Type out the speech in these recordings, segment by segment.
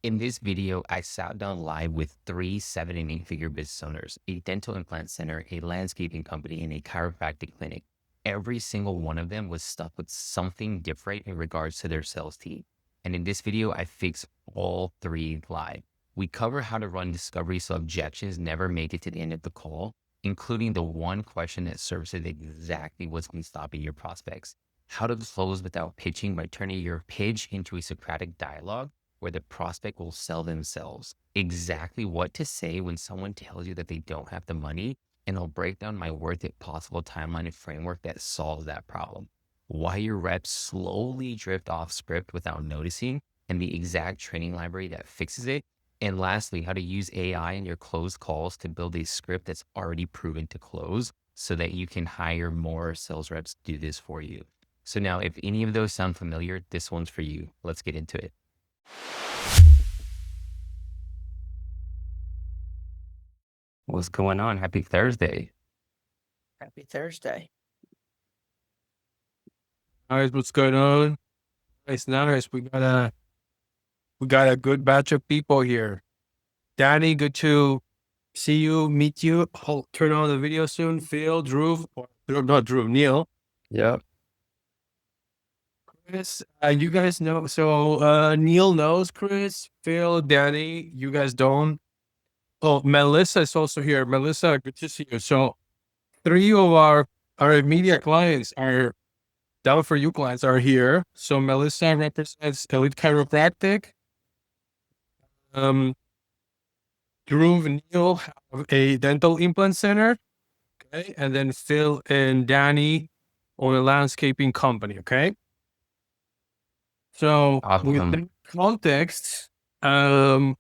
In this video, I sat down live with 3 7 and 8-figure business owners, a dental implant center, a landscaping company, and a chiropractic clinic. Every single one of them was stuck with something different in regards to their sales team. And in this video, I fix all 3 live. We cover how to run discovery so objections never make it to the end of the call, including the one question that services exactly what's been stopping your prospects. How to close without pitching by turning your pitch into a Socratic dialogue where the prospect will sell themselves. Exactly what to say when someone tells you that they don't have the money, and I'll break down my worth if possible timeline and framework that solves that problem. Why your reps slowly drift off script without noticing, and the exact training library that fixes it. And lastly, how to use AI in your closed calls to build a script that's already proven to close so that you can hire more sales reps to do this for you. So now, if any of those sound familiar, this one's for you. Let's get into it. What's going on? Happy Thursday. Happy Thursday. Guys, what's going on? Nice. We got a good batch of people here. Danny, good to see you, meet you. I'll turn on the video soon. Phil, Neil. Yep. Chris, you guys know. So Neil knows Chris, Phil, Danny. You guys don't. Oh, Melissa is also here. Melissa, good to see you. So 3 of our immediate clients are down for you clients are here. So Melissa represents Elite Chiropractic. Drew and Neil have a dental implant center. Okay. And then Phil and Danny own a landscaping company. Okay. So with that context, the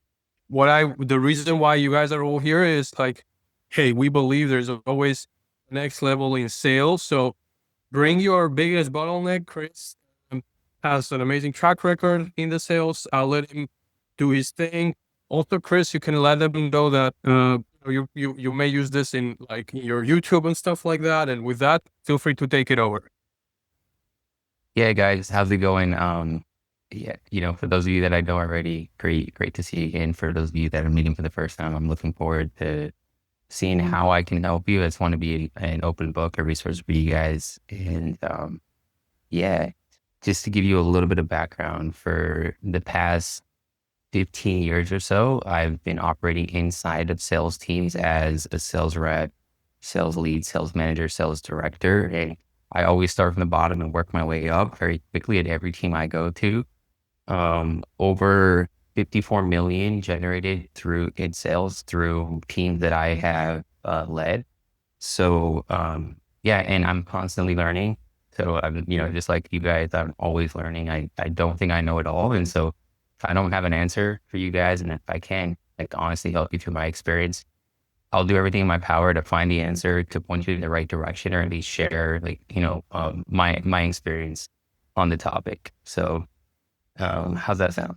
reason why you guys are all here is like, hey, we believe there's always next level in sales. So bring your biggest bottleneck. Chris has an amazing track record in the sales. I'll let him do his thing. Also, Chris, you can let them know that you may use this in like your YouTube and stuff like that. And with that, feel free to take it over. Yeah, guys, how's it going? For those of you that I know already, great to see you again. For those of you that are meeting for the first time, I'm looking forward to seeing how I can help you. I just want to be an open book, a resource for you guys. And just to give you a little bit of background, for the past 15 years or so, I've been operating inside of sales teams as a sales rep, sales lead, sales manager, sales director. And I always start from the bottom and work my way up very quickly at every team I go to. Over 54 million generated in sales through teams that I have led. So and I'm constantly learning. So I'm, just like you guys, I'm always learning. I don't think I know it all. And so if I don't have an answer for you guys, and if I can honestly help you through my experience, I'll do everything in my power to find the answer, to point you in the right direction, or at least share my experience on the topic. So how's that sound?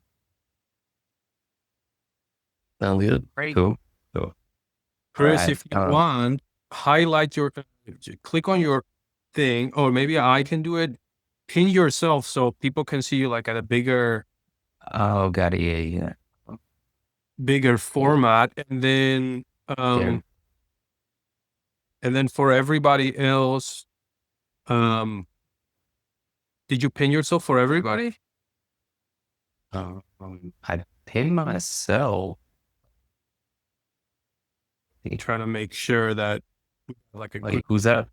Sounds good. Great. Cool. Chris, if you want, click on your thing, or maybe I can do it. Pin yourself so people can see you like at a bigger. Oh, got it. Yeah. Bigger format, and then and then for everybody else, did you pin yourself for everybody? I pinned myself. I'm trying to make sure that Who's that?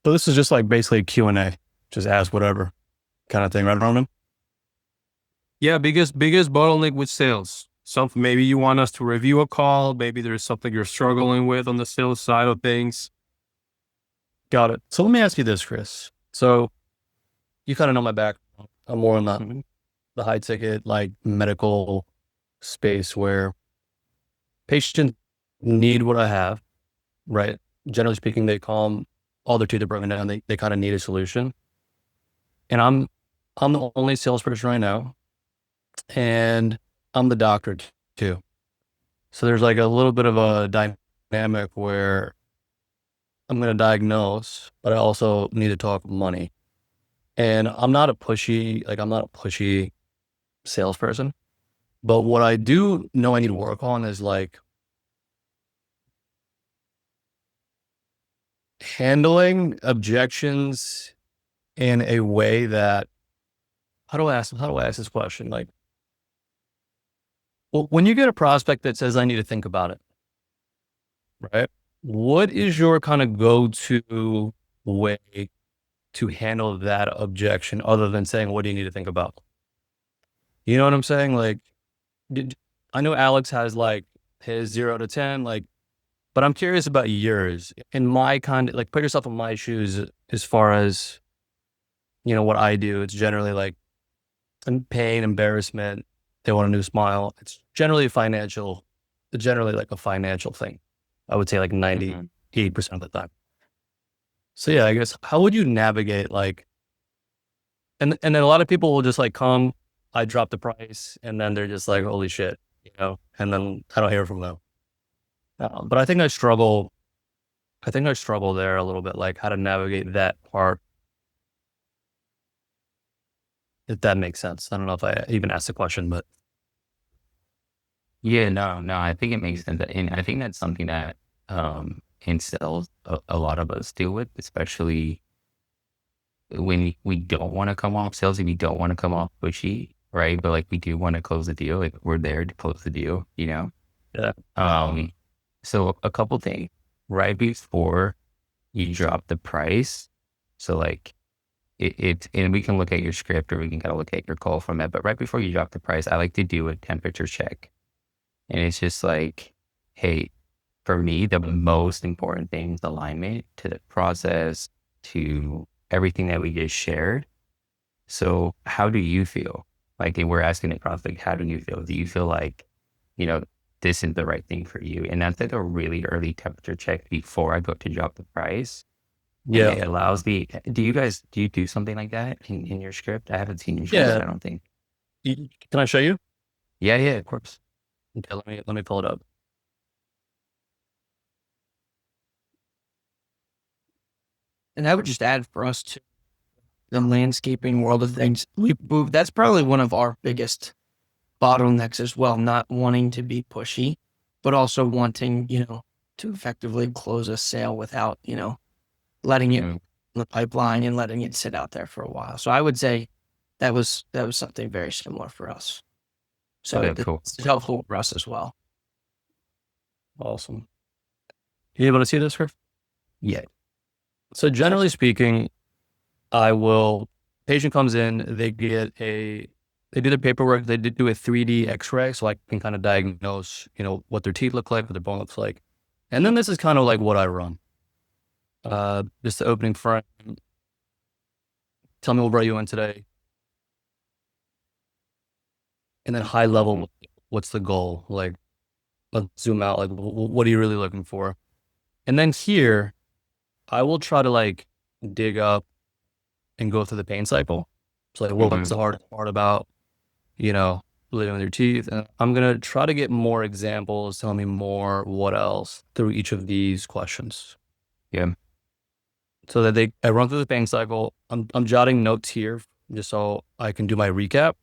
So this is just like basically a Q&A. Just ask whatever kind of thing, right, Norman? Yeah, biggest bottleneck with sales. Something maybe you want us to review a call. Maybe there's something you're struggling with on the sales side of things. Got it. So let me ask you this, Chris. So you kind of know my background. I'm more in the high ticket, like medical space where patients need what I have, right? Generally speaking, they call all their teeth are broken down. They kind of need a solution. And I'm the only salesperson right now, and I'm the doctor too. So there's like a little bit of a dynamic where I'm going to diagnose, but I also need to talk money. And I'm not a pushy salesperson. But what I do know I need to work on is like handling objections in a way that, how do I ask this question? Like, well, when you get a prospect that says, I need to think about it, right? What is your kind of go-to way to handle that objection other than saying, what do you need to think about? You know what I'm saying? Like, I know Alex has like his 0 to 10, like, but I'm curious about yours. In my kind of, like, put yourself in my shoes as far as, you know, what I do. It's generally like pain, embarrassment. They want a new smile. It's generally like a financial thing. I would say like 98% of the time. So yeah, I guess, how would you navigate like, and then a lot of people will just like come, I drop the price, and then they're just like, holy shit, you know, and then I don't hear from them. But I think I struggle there a little bit, like how to navigate that part, if that makes sense. I don't know if I even asked the question, but Yeah, no, I think it makes sense. And I think that's something that in sales, a lot of us deal with, especially when we don't want to come off salesy, we don't want to come off pushy, right? But like we do want to close the deal. Like we're there to close the deal, you know? yeah. So a couple things right before you drop the price. So like and we can look at your script or we can kind of look at your call format, but right before you drop the price, I like to do a temperature check. And it's just like, hey, for me, the most important thing is alignment to the process, to everything that we just shared. So how do you feel? Like we're asking the prospect, how do you feel? Do you feel like, you know, this is the right thing for you? And that's like a really early temperature check before I go to drop the price. Yeah. And it allows do you do something like that in your script? I haven't seen your script, Yeah. I don't think. Can I show you? Yeah, of course. Okay, let me pull it up. And I would just add for us to the landscaping world of things, we move. That's probably one of our biggest bottlenecks as well, not wanting to be pushy, but also wanting, you know, to effectively close a sale without, you know, letting it in the pipeline and letting it sit out there for a while. So I would say that was something very similar for us. So Okay, cool. it's helpful for us as well. Awesome. You able to see this, Griff? Yeah. So generally speaking, patient comes in, they do the paperwork, they do a 3D x-ray, so I can kind of diagnose, you know, what their teeth look like, what their bone looks like. And then this is kind of like what I run. Just the opening front. Tell me what brought you in today. And then high level, what's the goal? Like, let's zoom out. Like, what are you really looking for? And then here, I will try to like dig up and go through the pain cycle. So like, what's the hardest part about, you know, living with your teeth? And I'm going to try to get more examples, tell me more, what else through each of these questions. Yeah. So that I run through the pain cycle. I'm jotting notes here just so I can do my recap.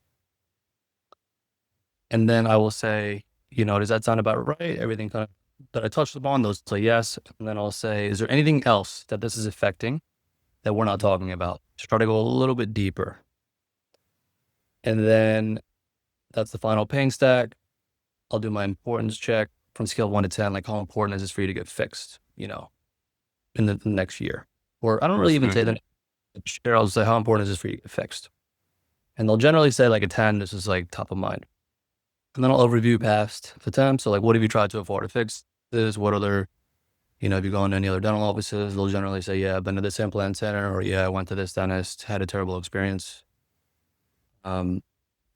And then I will say, you know, does that sound about right? Everything kind of that I touched upon, those say yes. And then I'll say, is there anything else that this is affecting that we're not talking about? Just try to go a little bit deeper. And then that's the final pain stack. I'll do my importance check from scale of 1 to 10, like how important is this for you to get fixed, you know, in the next year? Or I don't really even say that. I'll say, how important is this for you to get fixed? And they'll generally say like a 10, this is like top of mind. And then I'll overview past the 10. So like, what have you tried so far to fix this? What other, you know, have you gone to any other dental offices? They'll generally say, yeah, I've been to this implant center, or yeah, I went to this dentist, had a terrible experience. And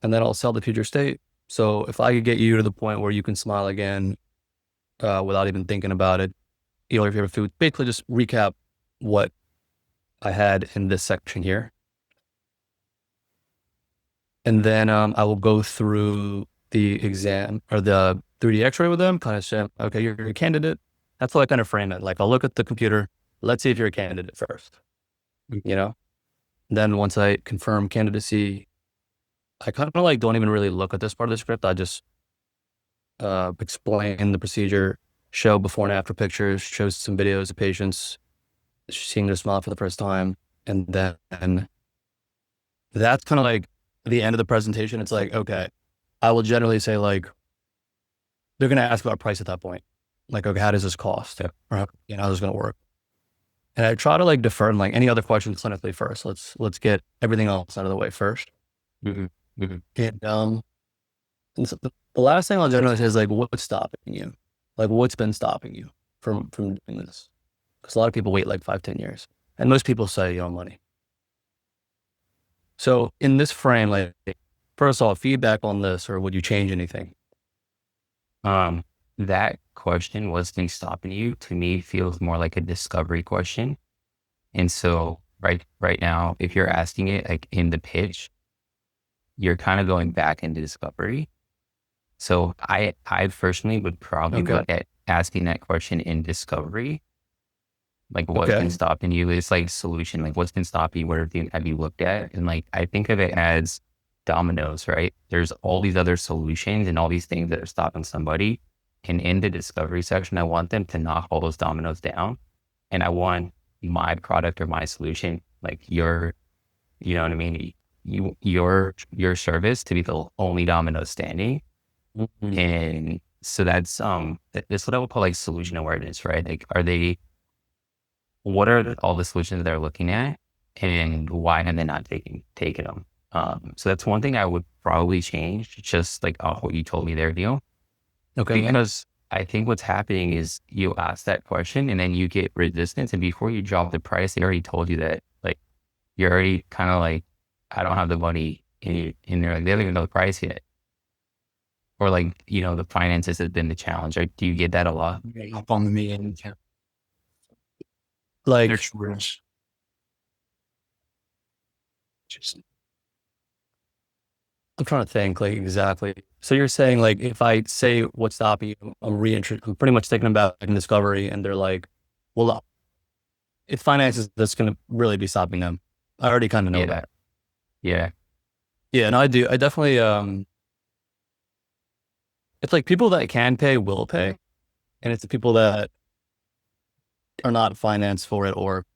then I'll sell the future state. So if I could get you to the point where you can smile again without even thinking about it, eat all your favorite food, basically just recap what I had in this section here. And then I will go through the exam or the 3D x-ray with them, kind of say, okay, you're a candidate. That's how I kind of frame it. Like I'll look at the computer, let's see if you're a candidate first, you know? Then once I confirm candidacy, I kind of like don't even really look at this part of the script. I just explain the procedure, show before and after pictures, show some videos of patients seeing their smile for the first time. And then that's kind of like the end of the presentation. It's like, okay, I will generally say like, they're going to ask about price at that point. Like, okay, how does this cost? Or how is this going to work? And I try to like defer and like any other questions clinically first. Let's get everything else out of the way first. Mm-hmm. Mm-hmm. And so the last thing I'll generally say is like, what's stopping you? Like, what's been stopping you from doing this? Because a lot of people wait like 5-10 years, and most people say, money. So in this frame, like, first of all, feedback on this, or would you change anything? That question, what's been stopping you, to me feels more like a discovery question. And so right now, if you're asking it like in the pitch, you're kind of going back into discovery. So I personally would probably look at asking that question in discovery. Like what's been stopping you is like solution, like what's been stopping you, what have you looked at? And like, I think of it as dominoes, right? There's all these other solutions and all these things that are stopping somebody. And in the discovery section, I want them to knock all those dominoes down. And I want my product or my solution, like your, you know what I mean? Your service to be the only domino standing. Mm-hmm. And so that's what I would call like solution awareness, right? Like, what are all the solutions they're looking at, and why have they not taken them? So that's one thing I would probably change, just like what you told me there, Neil. Okay. Because I think what's happening is you ask that question and then you get resistance, and before you drop the price, they already told you that, like, you're already kind of like, I don't have the money, and they're like, they don't even know the price yet. Or like, the finances has been the challenge. Right? Do you get that a lot? Up on the meeting. Like, There's rules. I'm trying to think like exactly. So you're saying like, if I say what's stopping you, I'm pretty much thinking about like, discovery, and they're like, well, it's finances that's going to really be stopping them. I already kind of know that. Yeah. Yeah. And I definitely, it's like people that can pay will pay. And it's the people that are not financed for it, or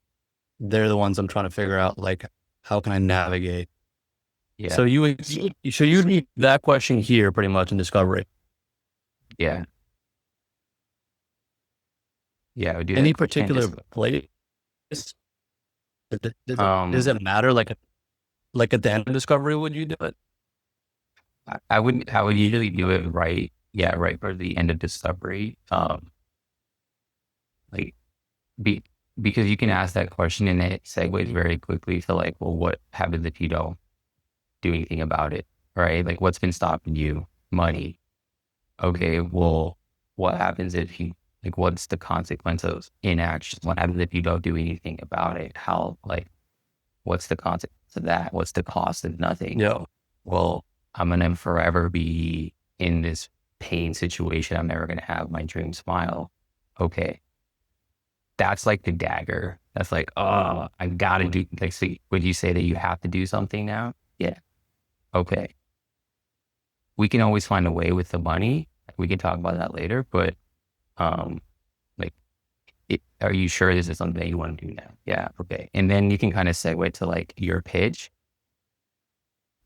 they're the ones I'm trying to figure out, like, how can I navigate? Yeah. So you need that question here pretty much in discovery. Yeah. Yeah. Any particular place? Does it matter? Like at the end of discovery, would you do it? I would usually do it right. Yeah. Right for the end of discovery. Because you can ask that question and it segues very quickly to like, well, what happens if you don't do anything about it, right? Like, what's been stopping you? Money. Okay, well, what happens if you, like, what's the consequence of inaction? What happens if you don't do anything about it? How, like, what's the consequence of that? What's the cost of nothing? Yeah. Well, I'm going to forever be in this pain situation. I'm never going to have my dream smile. Okay. That's like the dagger. That's like, oh, I got to do, like, so would you say that you have to do something now? Yeah. Okay. We can always find a way with the money. We can talk about that later, but, are you sure this is something that you want to do now? Yeah. Okay. And then you can kind of segue to like your pitch.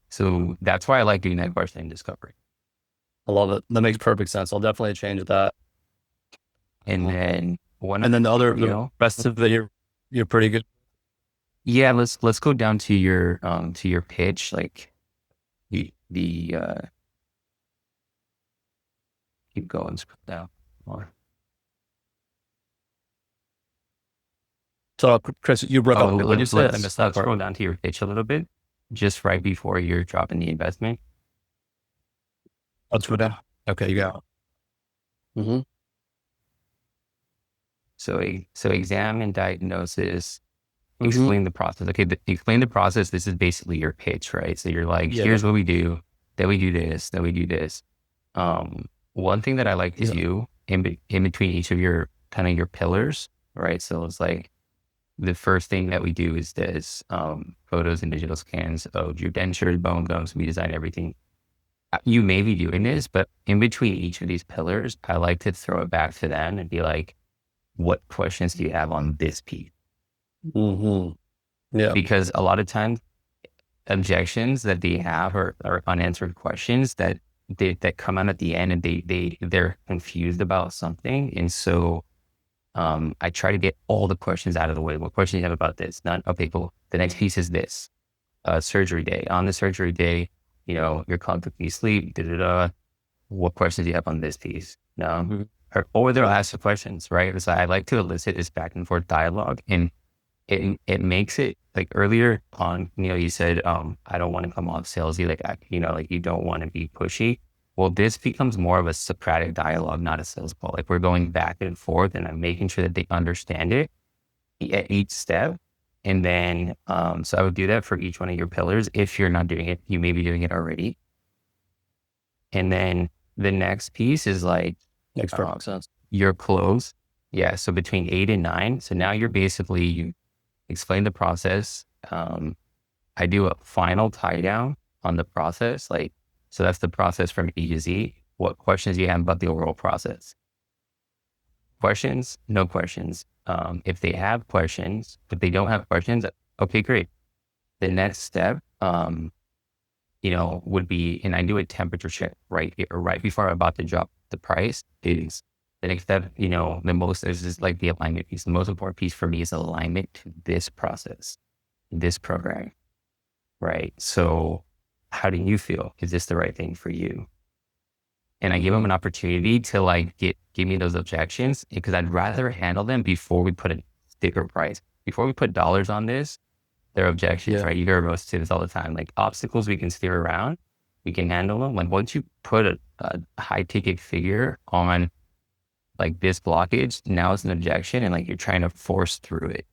So that's why I like doing that question in discovery. I love it. That makes perfect sense. I'll definitely change that. And then the rest of it, you're pretty good. Yeah. Let's go down to your pitch. Like keep going. Scroll down more. So Chris, you broke up. What you said? I missed that part. Scroll down to your pitch a little bit, just right before you're dropping the investment. Let's go down. Okay, you go. Mm-hmm. So exam and diagnosis, explain the process. Okay, explain the process. This is basically your pitch, right? So you're like, here's what we do, then we do this, then we do this. One thing that I like to do in between each of your kind of your pillars, right? So it's like, the first thing that we do is this photos and digital scans of your dentures, bone gums. We design everything. You may be doing this, but in between each of these pillars, I like to throw it back to them and be like, what questions do you have on this piece? Yeah. Because a lot of times objections that they have are unanswered questions that come out at the end, and they're confused about something. And so I try to get all the questions out of the way. What question do you have about this? None. Okay, cool. The next piece is this. Surgery day. On the surgery day, you're comfortably asleep. What questions do you have on this piece? No. Or they'll ask the questions, right? So I like to elicit this back and forth dialogue, and it makes it like earlier on, you said, I don't want to come off salesy, like you don't want to be pushy. Well, this becomes more of a Socratic dialogue, not a sales call. Like we're going back and forth, and I'm making sure that they understand it at each step. And then, so I would do that for each one of your pillars. If you're not doing it, you may be doing it already. And then the next piece is like, Makes perfect sense. Your close. Yeah. So between 8 and 9. So now you explain the process. I do a final tie down on the process. So that's the process from A to Z. What questions do you have about the overall process? Questions? No questions. If they have questions, if they don't have questions, okay, great. The next step, would be, and I do a temperature check right before I'm about to drop the price, is the next step, this is like the alignment piece. The most important piece for me is alignment to this process, this program, right? So how do you feel? Is this the right thing for you? And I give them an opportunity to give me those objections, because I'd rather handle them before we put a sticker price. Before we put dollars on this, they're objections, right? You hear most to this all the time. Like obstacles we can steer around, we can handle them. Like once you put a high ticket figure on like this blockage, now it's an objection, and like you're trying to force through it.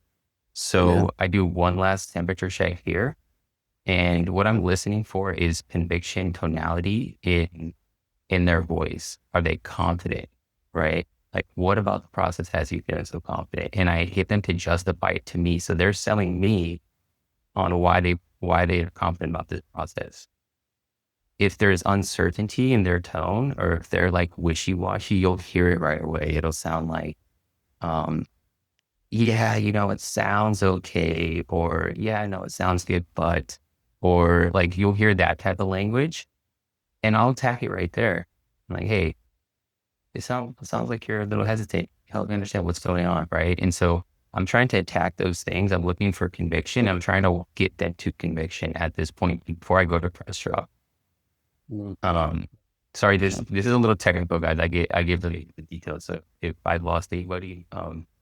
So I do one last temperature check here. And what I'm listening for is conviction, tonality in their voice. Are they confident, right? Like what about the process has you feeling so confident? And I get them to justify it to me. So they're selling me on why they're confident about this process. If there's uncertainty in their tone, or if they're like wishy-washy, you'll hear it right away. It'll sound like, it sounds okay, or it sounds good, but, or like you'll hear that type of language, and I'll attack it right there. I'm like, hey, it sounds like you're a little hesitant. Help me understand what's going on, right? And so I'm trying to attack those things. I'm looking for conviction. I'm trying to get them to conviction at this point before I go to press drop. Sorry, this is a little technical, guys. I give the details. So if I've lost anybody,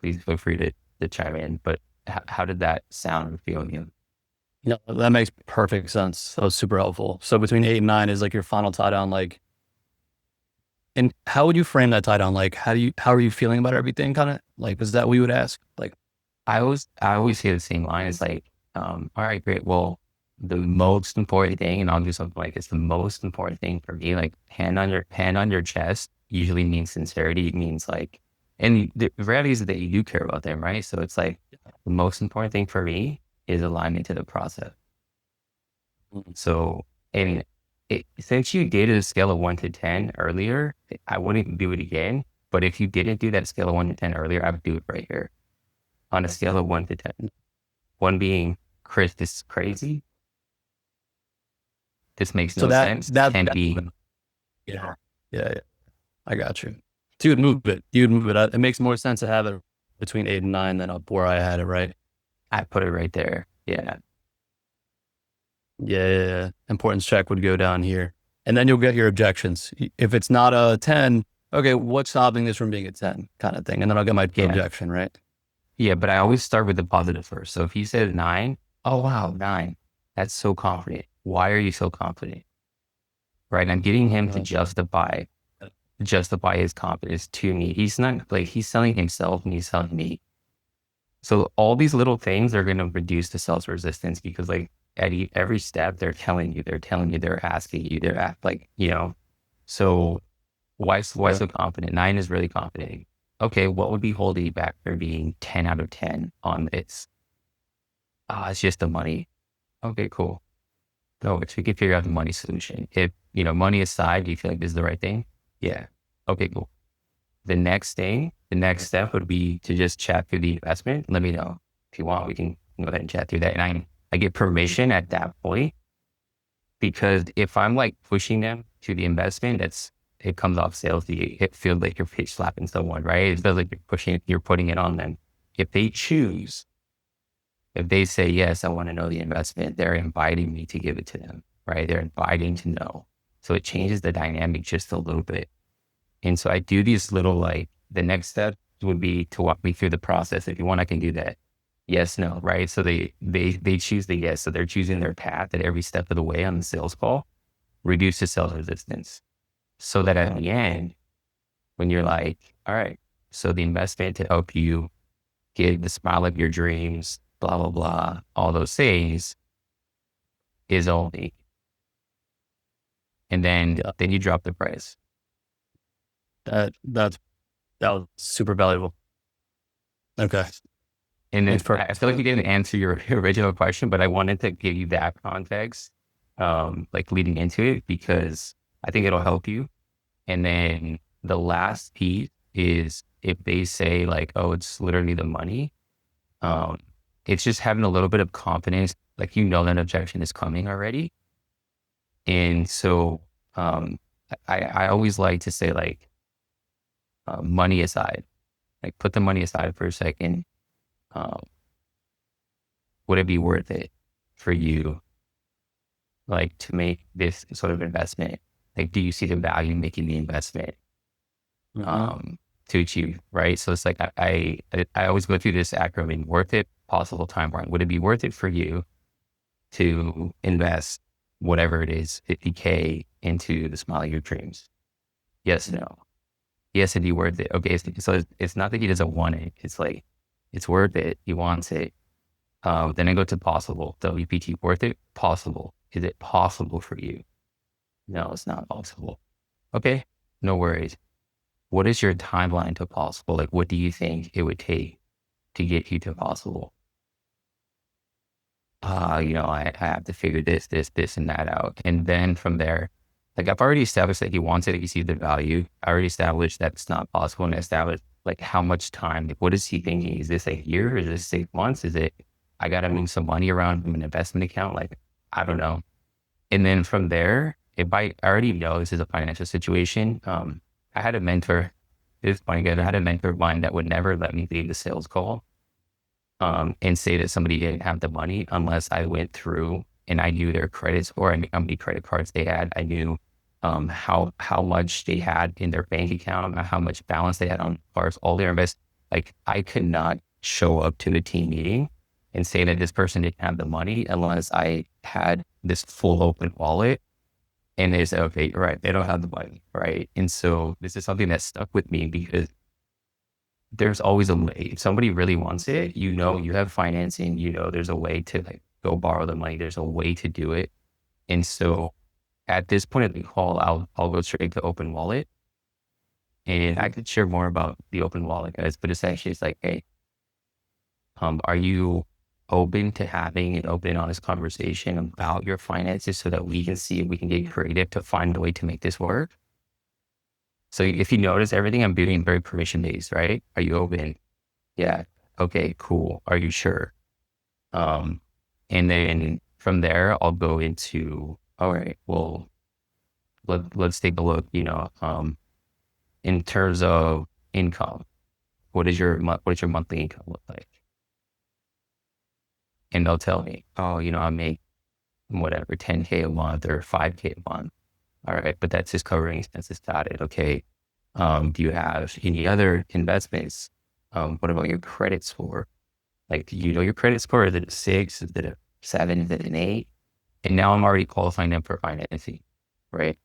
please feel free to chime in. But how did that sound or feel? No, that makes perfect sense. That was super helpful. So between 8 and 9 is like your final tie down, and how would you frame that tie down? Like, how are you feeling about everything? Kind of like, is that what you would ask? Like, I always say the same line. It's like, all right, great. Well, the most important thing, and I'll do something like this. The most important thing for me, like hand on your chest, usually means sincerity. It means like, and the reality is that you do care about them, right? So it's like the most important thing for me is alignment to the process. So, and since you did a scale of 1 to 10 earlier, I wouldn't do it again. But if you didn't do that scale of 1 to 10 earlier, I would do it right here on a scale of 1 to 10. 1 being, Chris, this is crazy. This makes no sense. 10 being, yeah. I got you. So you'd move it. It makes more sense to have it between 8 and 9 than up where I had it, right? I put it right there. Yeah. Yeah. Importance check would go down here. And then you'll get your objections. If it's not a 10, okay, what's stopping this from being a 10 kind of thing? And then I'll get my objection, right? Yeah, but I always start with the positive first. So if he said 9, oh, wow, 9. That's so confident. Why are you so confident? Right? I'm getting him to justify his confidence to me. He's not like, he's selling himself and he's selling me. So all these little things are going to reduce the sales resistance, because like at every step, they're telling you, they're asking you, so why so confident? 9 is really confident. Okay, what would be holding you back for being 10 out of 10 on this? it's just the money. Okay, cool. No, we can figure out the money solution. If, money aside, do you feel like this is the right thing? Yeah. Okay, cool. The next step would be to just chat through the investment. Let me know if you want. We can go ahead and chat through that. And I get permission at that point, because if I'm like pushing them to the investment, it comes off salesy. It feels like you're pitch slapping someone, right? It feels like you're putting it on them. If they say, yes, I want to know the investment, they're inviting me to give it to them, right? They're inviting to know. So it changes the dynamic just a little bit. And so I do these little, the next step would be to walk me through the process. If you want, I can do that. Yes, no, right? So they choose the yes. So they're choosing their path at every step of the way on the sales call, reduce the sales resistance. So that at the end, when you're like, all right, so the investment to help you get the smile of your dreams, blah, blah, blah, all those things is only. And then you drop the price. That was super valuable. Okay. And then I feel like you didn't answer your original question, but I wanted to give you that context, leading into it, because I think it'll help you. And then the last piece is, if they say like, oh, it's literally the money, it's just having a little bit of confidence, that an objection is coming already. And so I always like to say, money aside, put the money aside for a second. Would it be worth it for you, to make this sort of investment? Do you see the value in making the investment to achieve, right? So it's like, I always go through this acronym: worth it, possible, timeline. Would it be worth it for you to invest whatever it is, 50K into the smile of your dreams? Yes, no. Yes, it'd be worth it. Okay, so it's not that he doesn't want it. It's it's worth it. He wants it. Then I go to possible. WPT, worth it, possible. Is it possible for you? No, it's not possible. Okay, no worries. What is your timeline to possible? What do you think it would take to get you to possible? I have to figure this, and that out. And then from there, I've already established that he wants it, he sees the value. I already established that it's not possible, and established how much time, what is he thinking? Is this a year? Is this 6 months? Is it, I got to move some money around from an investment account? I don't know. And then from there, if I already know this is a financial situation, I had a mentor. It's funny, guys. I had a mentor of mine that would never let me leave the sales call and say that somebody didn't have the money unless I went through and I knew their credit score. I knew how many credit cards they had. I knew how much they had in their bank account, how much balance they had on cars, all their invest. I could not show up to the team meeting and say that this person didn't have the money unless I had this full open wallet. And they say, okay, right, they don't have the money, right? And so this is something that stuck with me, because there's always a way. If somebody really wants it, you have financing, there's a way to go borrow the money. There's a way to do it. And so at this point of the call, I'll go straight to open wallet. And I could share more about the open wallet, guys, but essentially it's hey, are you open to having an open and honest conversation about your finances so that we can see if we can get creative to find a way to make this work? So if you notice, everything I'm doing very permission-based, right? Are you open? Yeah. Okay, cool. Are you sure? And then from there, I'll go into, all right, well, let's take a look, in terms of income, what does your monthly income look like? And they'll tell me, oh, I make whatever, 10K a month or 5K a month. All right, but that's just covering expenses. Got it. Okay. Do you have any other investments? What about your credit score? Your credit score? Is it a 6? Is it a 7? Is it an 8? And now I'm already qualifying them for financing, right?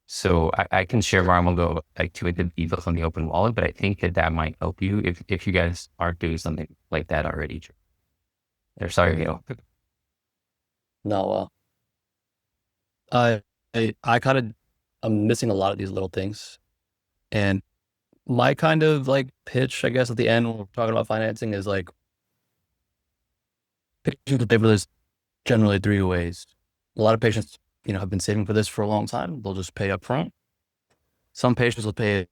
So I can share more. I'm gonna go to the details on the open wallet, but I think that might help you if you guys aren't doing something like that already. Or sorry, No, I kind of, I'm missing a lot of these little things. And my kind of pitch, I guess, at the end when we're talking about financing is patients will pay for this generally three ways. A lot of patients, have been saving for this for a long time. They'll just pay up front. Some patients will pay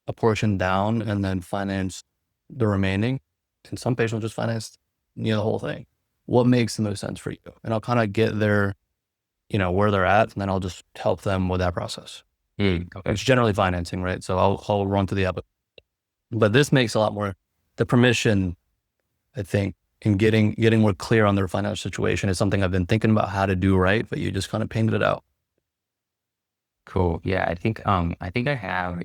a portion down and then finance the remaining. And some patients will just finance, the whole thing. What makes the most sense for you? And I'll kind of get their, where they're at, and then I'll just help them with that process. Okay. It's generally financing, right? So I'll run through the app. But this makes a lot more, the permission, I think, in getting more clear on their financial situation is something I've been thinking about how to do right, but you just kind of painted it out. Cool. Yeah, I think I have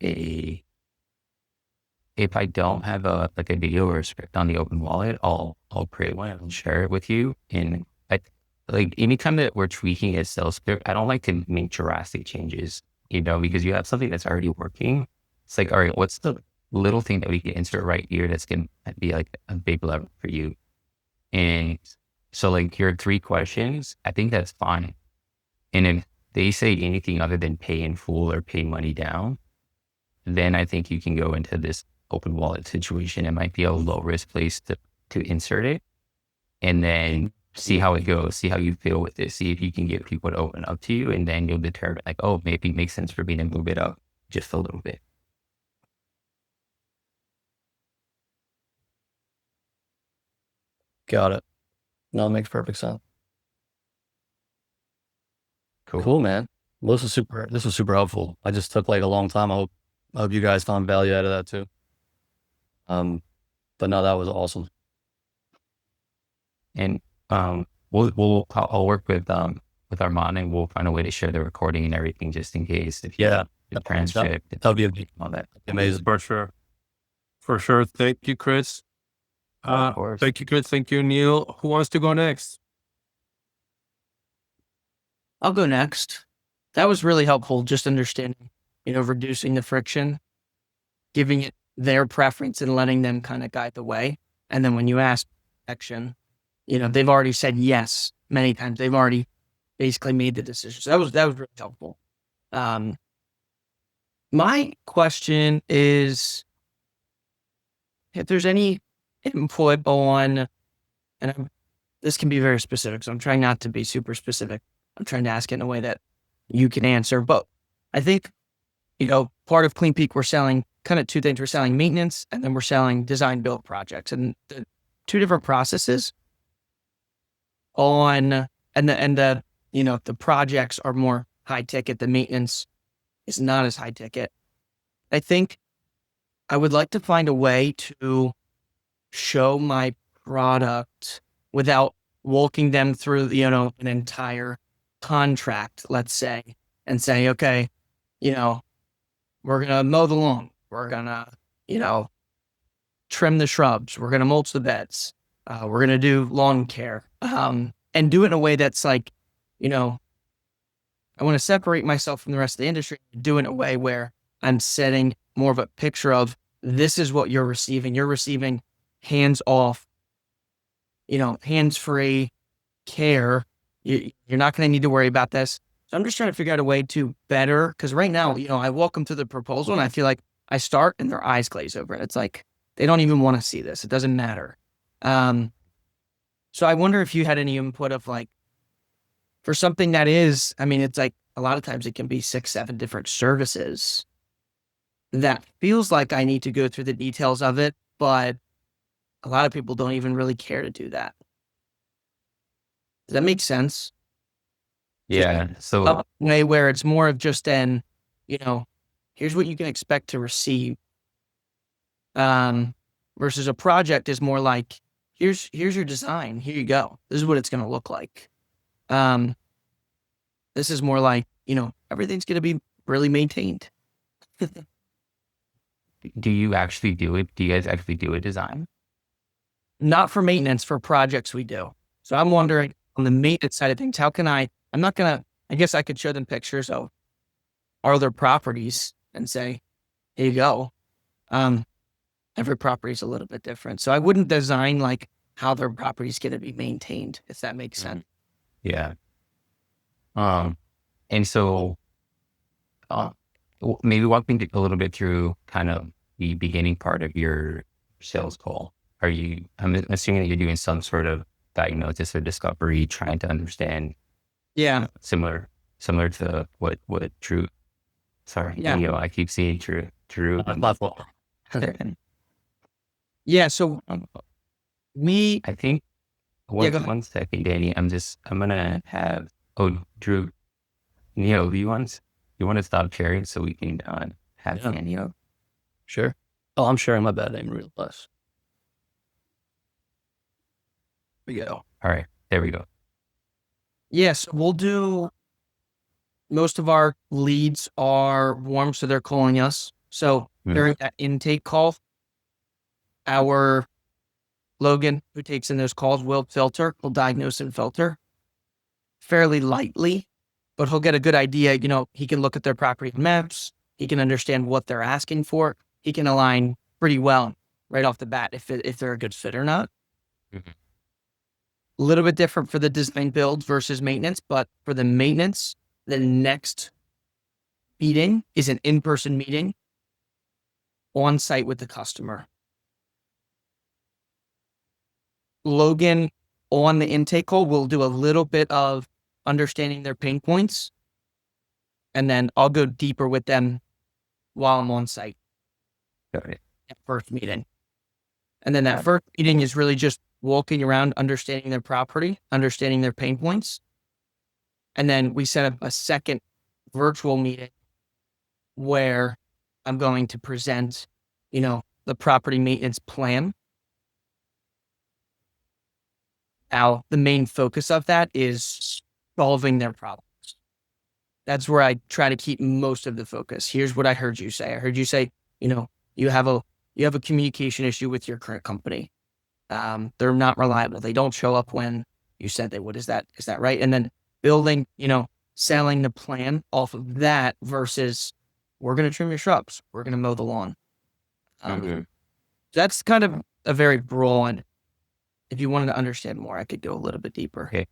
if I don't have a video or a script on the open wallet, I'll create one and share it with you. And anytime that we're tweaking a sales script, I don't like to make drastic changes, because you have something that's already working. It's like, all right, what's the little thing that we can insert right here that's going to be like a big lever for you? And so your 3 questions, I think that's fine. And if they say anything other than pay in full or pay money down, then I think you can go into this open wallet situation. It might be a low risk place to insert it, and then see how it goes, see how you feel with it, see if you can get people to open up to you, and then you'll determine maybe it makes sense for me to move it up just a little bit. Got it. No, it makes perfect sense. Cool. Man. Well, this was super helpful. I just took a long time. I hope you guys found value out of that too. But no, that was awesome. And I'll work with Armand, and we'll find a way to share the recording and everything just in case. If the transcript, that'll be all that. amazing. For sure. Thank you, Chris. Of course. Thank you, Chris. Thank you, Neil. Who wants to go next? I'll go next. That was really helpful, just understanding, reducing the friction, giving it their preference and letting them kind of guide the way. And then when you ask action, they've already said yes many times. They've already basically made the decision. So that was really helpful. My question is if there's any input on, this can be very specific, so I'm trying not to be super specific. I'm trying to ask it in a way that you can answer. But I think, part of Clean Peak, we're selling kind of 2 things. We're selling maintenance, and then we're selling design build projects. And the 2 different processes the projects are more high ticket. The maintenance is not as high ticket. I think I would like to find a way to show my product without walking them through, an entire contract, let's say, and say, okay, we're going to mow the lawn. We're going to, trim the shrubs. We're going to mulch the beds. We're going to do lawn care, and do it in a way that's I want to separate myself from the rest of the industry, do it in a way where I'm setting more of a picture of this is what you're receiving. You're receiving hands off, hands-free care. You're not going to need to worry about this. So I'm just trying to figure out a way to better, because right now, I walk them through the proposal and I feel like I start and their eyes glaze over it. It's like, they don't even want to see this. It doesn't matter. So I wonder if you had any input of for something that is, it's a lot of times it can be 6, 7 different services that feels like I need to go through the details of it, but a lot of people don't even really care to do that. Does that make sense? Yeah. So A way where it's more of just here's what you can expect to receive. Versus a project is more like, here's your design. Here you go. This is what it's going to look like. This is more like, everything's going to be really maintained. do you actually do it? Do you guys actually do a design? Not for maintenance, for projects we do. So I'm wondering on the maintenance side of things, how can I guess I could show them pictures of our other properties and say, here you go. Every property is a little bit different. So I wouldn't design how their property is going to be maintained, if that makes sense. Yeah. And so, maybe walk me a little bit through kind of the beginning part of your sales call. I'm assuming that you're doing some sort of diagnosis or discovery, trying to understand Yeah. similar to what Drew, sorry, Yeah. I keep seeing Drew. My fault. Yeah. So we, I think go ahead. one second, Danny. I'm gonna have Drew, Neo, you want to stop sharing so we can have Yeah. Neo? Sure. Oh, I'm sharing my bad. I didn't realize. We go. All right, there we go. Yes, we'll do. Most of our leads are warm, so they're calling us. So during that intake call, our Logan, who takes in those calls, will diagnose and filter fairly lightly, but he'll get a good idea. He can look at their property maps. He can understand what they're asking for. He can align pretty well right off the bat if they're a good fit or not. Mhm. A little bit different for the design build versus maintenance, but for the maintenance, the next meeting is an in-person meeting on site with the customer. Logan, on the intake call, will do a little bit of understanding their pain points, and then I'll go deeper with them while I'm on site. Got it. That first meeting. And then that first meeting is really just walking around, understanding their property, understanding their pain points. And then we set up a second virtual meeting where I'm going to present, the property maintenance plan. Now, the main focus of that is solving their problems. That's where I try to keep most of the focus. Here's what I heard you say. I heard you say, you have a communication issue with your current company. They're not reliable. They don't show up when you said they would. Is that right? And then building, selling the plan off of that versus we're going to trim your shrubs. We're going to mow the lawn. That's kind of a very broad. If you wanted to understand more, I could go a little bit deeper. Okay.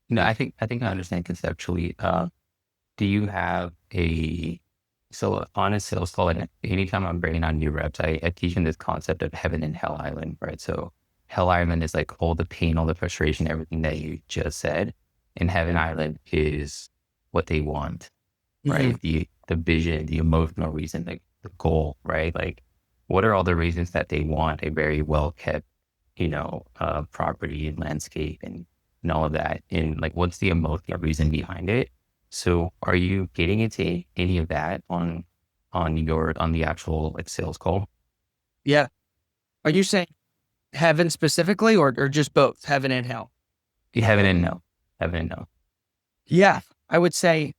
No, I think I understand conceptually. Do you have so on a sales call, and anytime I'm bringing on new reps, I teach them this concept of heaven and hell island, right? So hell island is like all the pain, all the frustration, everything that you just said. And heaven island is what they want, right? The vision, the emotional reason, like the goal, right? Like what are all the reasons that they want a very well kept, property and landscape and all of that? And like, what's the emotional reason behind it? So are you getting into any of that on the actual like sales call? Yeah. Are you saying heaven specifically or just both heaven and hell? Heaven and no. Heaven and no. Yeah. I would say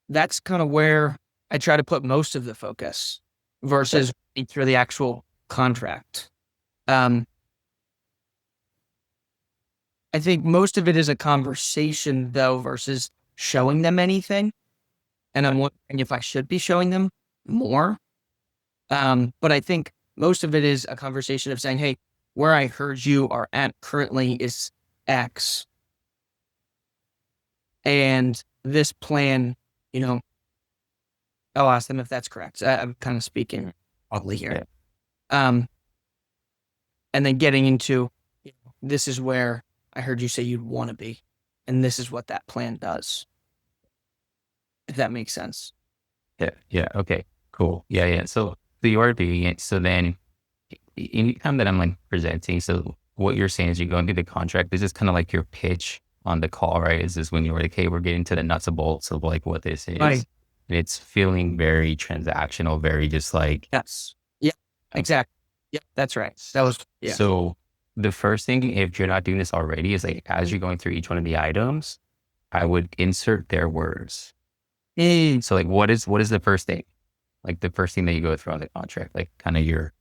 that's kind of where I try to put most of the focus versus through the actual contract. I think most of it is a conversation though, versus showing them anything. And I'm wondering if I should be showing them more. But I think most of it is a conversation of saying, hey, where I heard you are at currently is X. And this plan, I'll ask them if that's correct. I'm kind of speaking oddly here. And then getting into, this is where I heard you say you'd want to be. And this is what that plan does. If that makes sense. Yeah. Okay, cool. Yeah. So you are doing it. So then anytime that I'm like presenting, so what you're saying is you're going through the contract. This is kind of like your pitch on the call, right? Is this when you're like, hey, we're getting to the nuts and bolts of like what this is. Right. It's feeling very transactional, very just like. Yes. Yeah, exactly. Yeah, that's right. That was, yeah. So the first thing, if you're not doing this already, is like, as you're going through each one of the items, I would insert their words. So like, what is the first thing? Like the first thing that you go through on the contract, like kind of your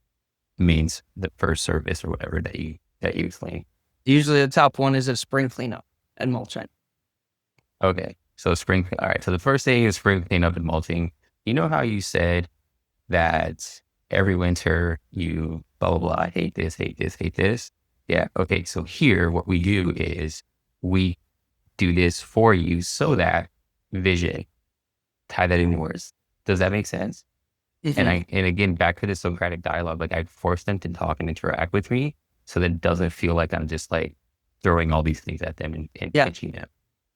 means, the first service or whatever that you explain. Usually the top one is a spring cleanup and mulching. Okay. So all right. So the first thing is spring cleanup and mulching. You know how you said that every winter you blah, blah, blah, hate this. Yeah. Okay. So here, what we do is we do this for you so that vision, tie that in words. Does that make sense? And again, back to the Socratic dialogue, like I force them to talk and interact with me so that it doesn't feel like I'm just like throwing all these things at them and pitching them.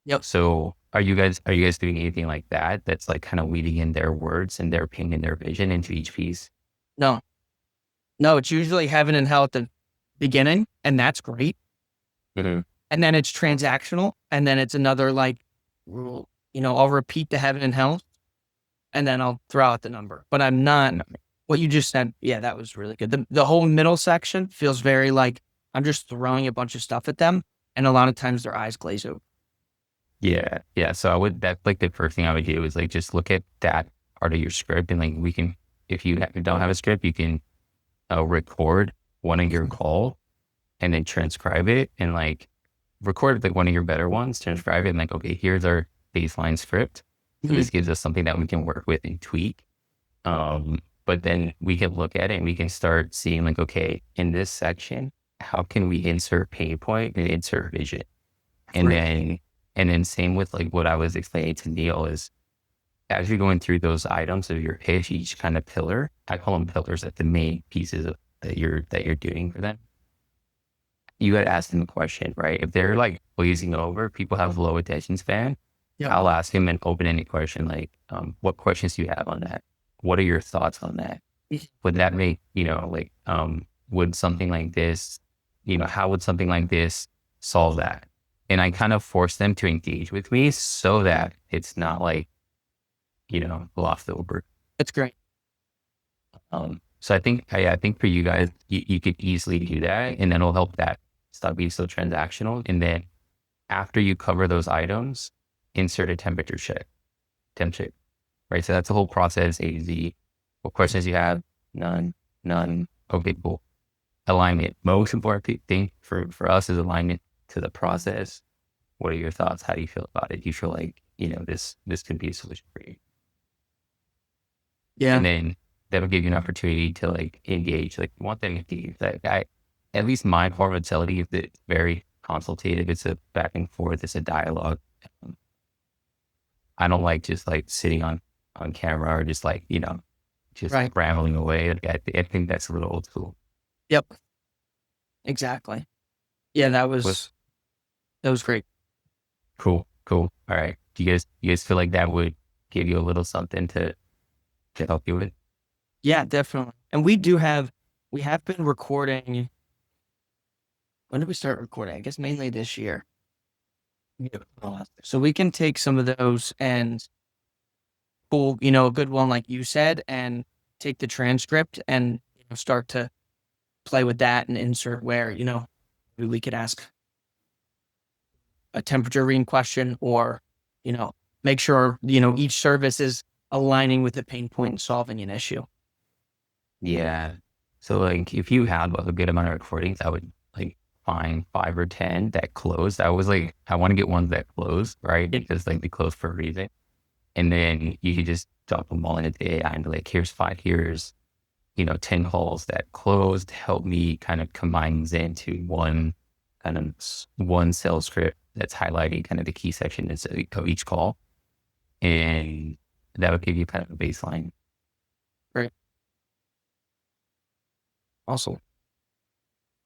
Yep. So are you guys doing anything like that? That's like kind of weeding in their words and their opinion, their vision into each piece? No, it's usually heaven and hell at the beginning, and that's great. Mm-hmm. And then it's transactional, and then it's another like, I'll repeat the heaven and hell, and then I'll throw out the number. But I'm not. What you just said, yeah, that was really good. The whole middle section feels very like I'm just throwing a bunch of stuff at them, and a lot of times their eyes glaze over. Yeah. So that's like the first thing I would do is like just look at that part of your script, and like we can, if you don't have a script, you can record one of your calls and then transcribe it, and like record like one of your better ones, transcribe it, and like, okay, here's our baseline script. So this gives us something that we can work with and tweak. But then we can look at it and we can start seeing like, okay, in this section, how can we insert pain point and insert vision? And then same with like what I was explaining to Neil is as you're going through those items of your pitch, each kind of pillar, I call them pillars, like the main pieces that you're doing for them. You got to ask them a question, right? If they're like glazing over, people have low attention span. Yeah. I'll ask them an open-ended question like, what questions do you have on that? What are your thoughts on that? Would that make, would something like this, how would something like this solve that? And I kind of force them to engage with me so that it's not like, glossed over. That's great. So I think for you guys, you could easily do that, and then it'll help that stop being so transactional. And then after you cover those items, insert a temperature check, right? So that's the whole process. A to Z. What questions you have? None. Okay, cool. Alignment. Most important thing for us is alignment to the process. What are your thoughts? How do you feel about it? Do you feel like, this could be a solution for you? Yeah. And then that'll give you an opportunity to like engage. Like one thing that at least my form of utility is that it's very consultative. It's a back and forth. It's a dialogue. I don't like just like sitting on camera or just like, just right. rambling away. I think that's a little old school. Yep. Exactly. Yeah, that was great. Cool. All right. Do you guys feel like that would give you a little something to help you with? Yeah, definitely. And we have been recording. When did we start recording? I guess mainly this year. Yeah. So we can take some of those and pull, a good one like you said, and take the transcript and start to play with that and insert where, we could ask a temperature reading question or, make sure, each service is aligning with the pain point and solving an issue. Yeah. So like if you had a good amount of recordings, I would like find 5 or 10 that closed. I was like, I want to get ones that close, right? Because like they close for a reason. And then you could just drop them all into the AI and be like, here's 5, here's, 10 calls that closed. Help me kind of combine these into one sales script that's highlighting kind of the key section of each call. And that would give you kind of a baseline. Right. Awesome.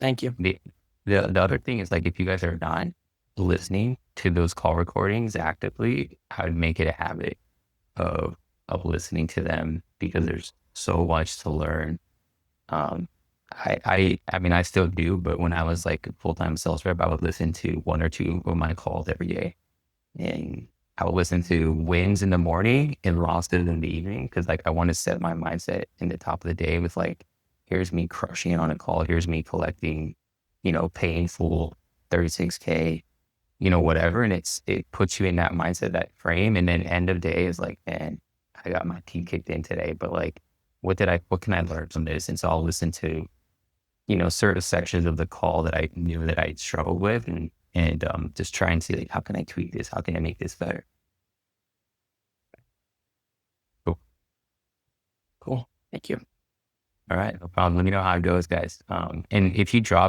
Thank you. The other thing is like, if you guys are not listening to those call recordings actively, I would make it a habit of listening to them because there's so much to learn. I mean, I still do, but when I was like a full-time sales rep, I would listen to 1 or 2 of my calls every day. And I would listen to wins in the morning and losses in the evening because like I want to set my mindset in the top of the day with like, here's me crushing it on a call. Here's me collecting, painful 36K, whatever. And it puts you in that mindset, that frame. And then end of day is like, man, I got my teeth kicked in today, but like, what can I learn from this? And so I'll listen to, certain sections of the call that I knew that I struggled with and just try and see like, how can I tweak this? How can I make this better? Cool. Thank you. All right, no problem. Let me know how it goes, guys. And if you gave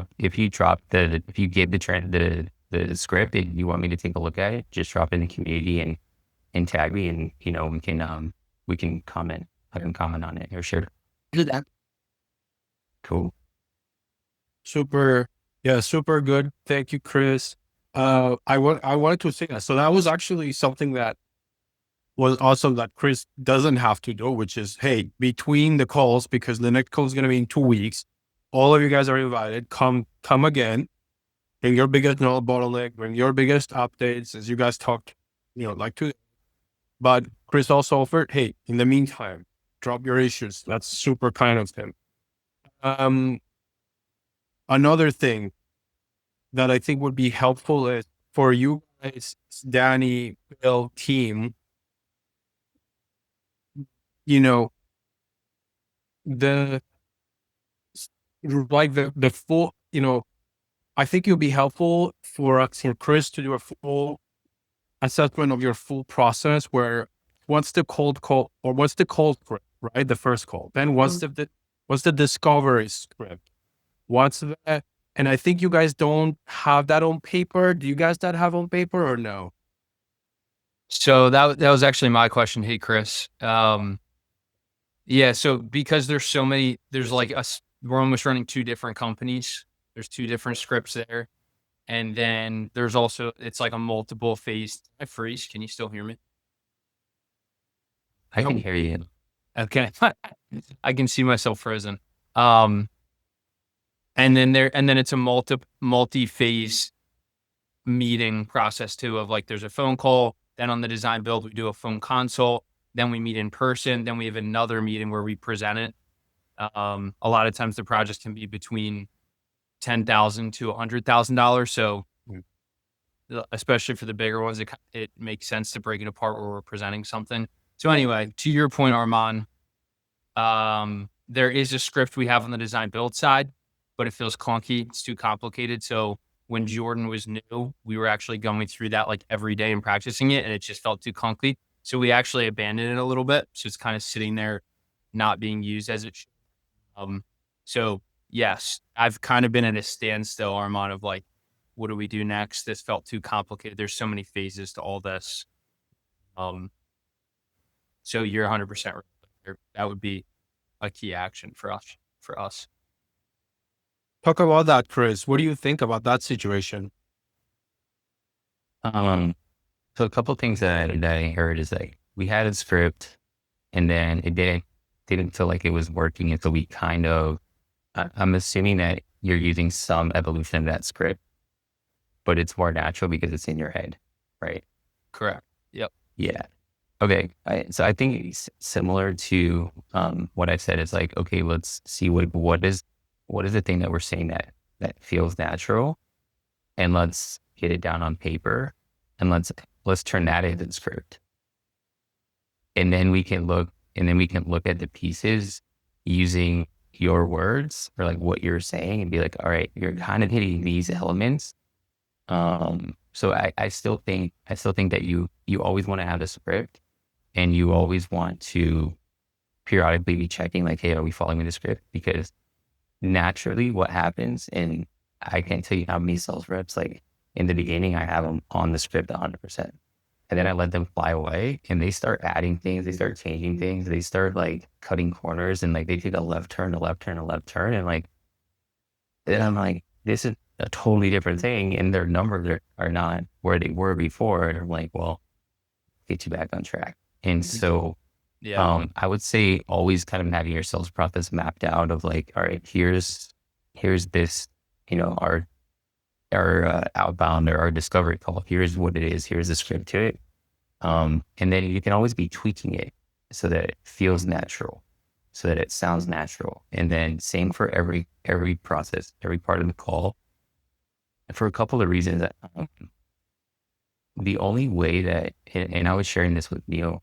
the script and you want me to take a look at it, just drop it in the community and tag me, and we can comment I can comment on it or share. Do that. Cool. Super. Yeah, super good. Thank you, Chris. I wanted to say that. So that was actually something that was awesome that Chris doesn't have to do, which is, hey, between the calls, because the next call is going to be in 2 weeks, all of you guys are invited. Come again. Bring your biggest bottleneck, bring your biggest updates as you guys talked, like to. But Chris also offered, hey, in the meantime, drop your issues. That's super kind of him. Another thing that I think would be helpful is for you guys, Danny, Bill, team, the full, I think it would be helpful for Chris to do a full assessment of your full process where what's the cold call or what's the cold script, right? The first call. Then what's the discovery script? What's the, and I think you guys don't have that on paper. Do you guys that have on paper or no? So that was actually my question. Hey, Chris. Yeah. So because there's so many, there's like us, we're almost running 2 different companies. There's 2 different scripts there. And then there's also, it's like a multiple phase. I freeze. Can you still hear me? I can hear you. Okay. I can see myself frozen. And then it's a multi-phase meeting process too, of like, there's a phone call, then on the design build, we do a phone consult, then we meet in person, then we have another meeting where we present it. A lot of times the projects can be between $10,000 to $100,000. So especially for the bigger ones, it makes sense to break it apart where we're presenting something. So anyway, to your point, Armand, there is a script we have on the design build side, but it feels clunky. It's too complicated. So when Jordan was new, we were actually going through that like every day and practicing it, and it just felt too clunky. So we actually abandoned it a little bit. So it's kind of sitting there, not being used as it should. So yes, I've kind of been at a standstill, Armand, of like, what do we do next? This felt too complicated. There's so many phases to all this. So you're 100% right. That would be a key action for us. Talk about that, Chris. What do you think about that situation? So a couple of things that I heard is like we had a script and then it didn't feel like it was working. And so we kind of, I'm assuming that you're using some evolution of that script, but it's more natural because it's in your head, right? Correct. Yep. Yeah. Okay. So I think it's similar to what I said. It's like, okay, let's see what is the thing that we're saying that feels natural, and let's get it down on paper, and let's turn that into the script, and then we can look at the pieces using your words or like what you're saying and be like, all right, you're kind of hitting these elements. So I still think that you always want to have the script, and you always want to periodically be checking like, hey, are we following the script? Because naturally what happens, and I can't tell you how many sales reps, like in the beginning, I have them on the script 100%. And then I let them fly away and they start adding things, they start changing things, they start like cutting corners, and like they take a left turn. And like, then I'm like, this is a totally different thing. And their numbers are not where they were before. And I'm like, well, get you back on track. And so Yeah. I would say always kind of having your sales process mapped out of like, all right, here's this, our outbound or our discovery call. Here's what it is. Here's the script to it. And then you can always be tweaking it so that it feels natural, so that it sounds natural. And then same for every process, every part of the call. For a couple of reasons, the only way that, and I was sharing this with Neil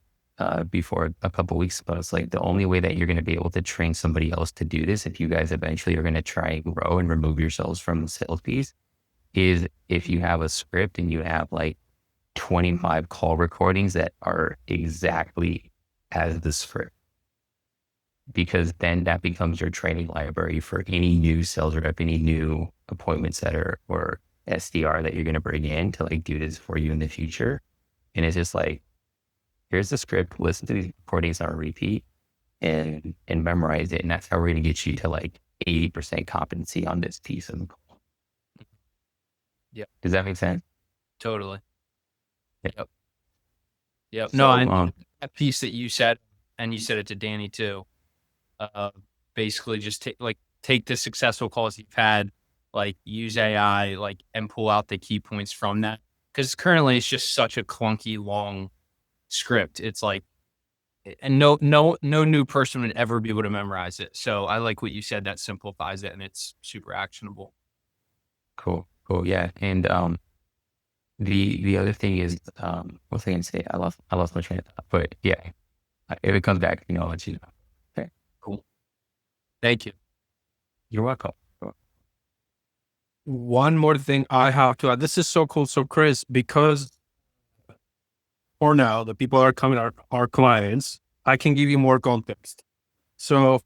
before a couple of weeks ago, it's like the only way that you're going to be able to train somebody else to do this, if you guys eventually are going to try and grow and remove yourselves from the sales piece, is if you have a script and you have like 25 call recordings that are exactly as the script. Because then that becomes your training library for any new sales rep, any new appointment setter or SDR that you're going to bring in to like do this for you in the future. And it's just like, here's the script, listen to these recordings on repeat, and memorize it. And that's how we're going to get you to like 80% competency on this piece of the call. Yeah. Does that make sense? Totally. Yeah. Yep. So, No, and that piece that you said, and you said it to Danny too, basically just take the successful calls you've had, like use AI, like, and pull out the key points from that. Cause currently it's just such a clunky, long script. It's like, and no new person would ever be able to memorize it. So I like what you said, that simplifies it and it's super actionable. Cool. Yeah. And, the other thing is, what was I going to say? I lost my train of thought, but yeah, if it comes back, I'll let you know. Okay. Cool. Thank you. You're welcome. One more thing I have to add. This is so cool. So Chris, because for now, the people that are coming are our clients, I can give you more context. So,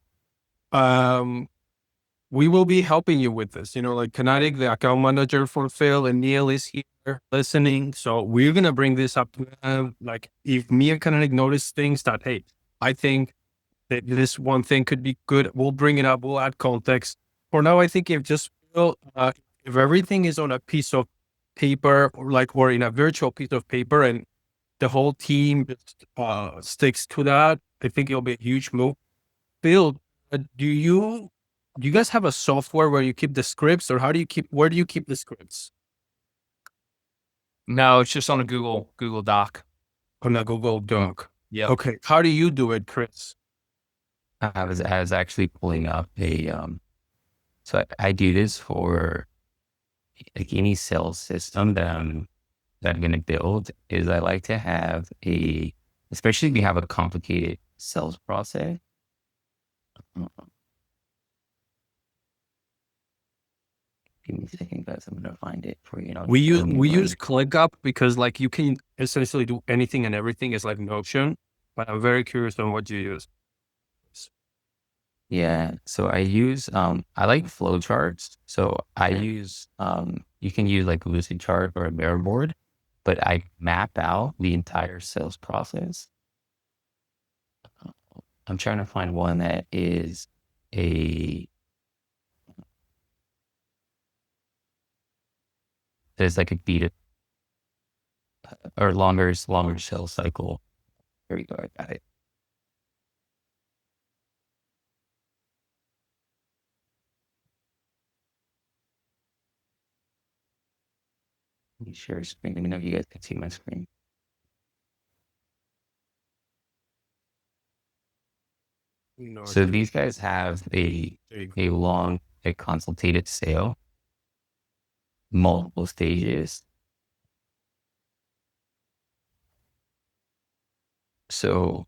we will be helping you with this, like Kinetic, the account manager for Phil, and Neil is here listening. So we're going to bring this up to them. Like if me and Kinetic notice things that, hey, I think that this one thing could be good, we'll bring it up. We'll add context. For now, I think if everything is on a piece of paper, or in a virtual piece of paper, and the whole team just, sticks to that, I think it'll be a huge move. Phil, do you guys have a software where you keep the scripts, or where do you keep the scripts? No, it's just on a Google Doc. On a Google Doc. Yeah. Okay. How do you do it, Chris? I was actually pulling up so I do this for like any sales system that I'm going to build. Is I like to have especially if we have a complicated sales process. Give me a second, guys. I'm gonna find it for you. We use ClickUp because like you can essentially do anything and everything. It's like Notion, but I'm very curious on what you use. Yeah, so I use I like flowcharts. So I use you can use like Lucid Chart or a Bear board, but I map out the entire sales process. I'm trying to find one that is there's like a beat or longer sales cycle. Here we go, I got it. Let me share screen. Let me know if you guys can see my screen. So these guys have a long, consultative sale, multiple stages. So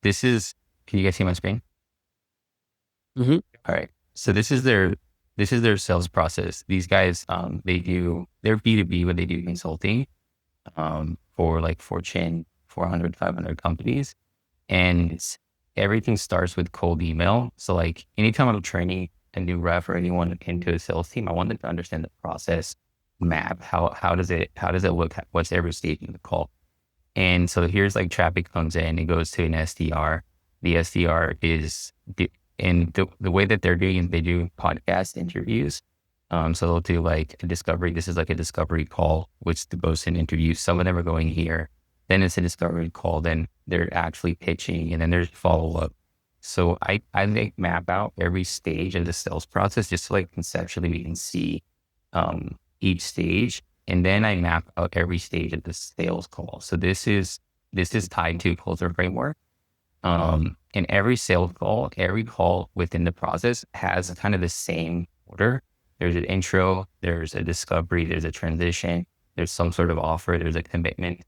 can you guys see my screen? Mm-hmm. All right. So this is their sales process. These guys, they're B2B, but they do consulting, for like Fortune 400, 500 companies. And everything starts with cold email. So like anytime I'm training a new rep or anyone into a sales team, I want them to understand the process map. How does it look? What's every stage in the call? And so here's like traffic comes in, it goes to an SDR. The SDR and the way that they're doing is they do podcast interviews. So they'll do like a discovery. This is like a discovery call, which goes in interviews. Some of them are going here. Then it's a discovery call. Then they're actually pitching, and then there's follow up. So I map out every stage of the sales process just so like conceptually we can see each stage, and then I map out every stage of the sales call. So this is tied to closer framework. And every sales call, every call within the process has kind of the same order. There's an intro, there's a discovery, there's a transition, there's some sort of offer, there's a commitment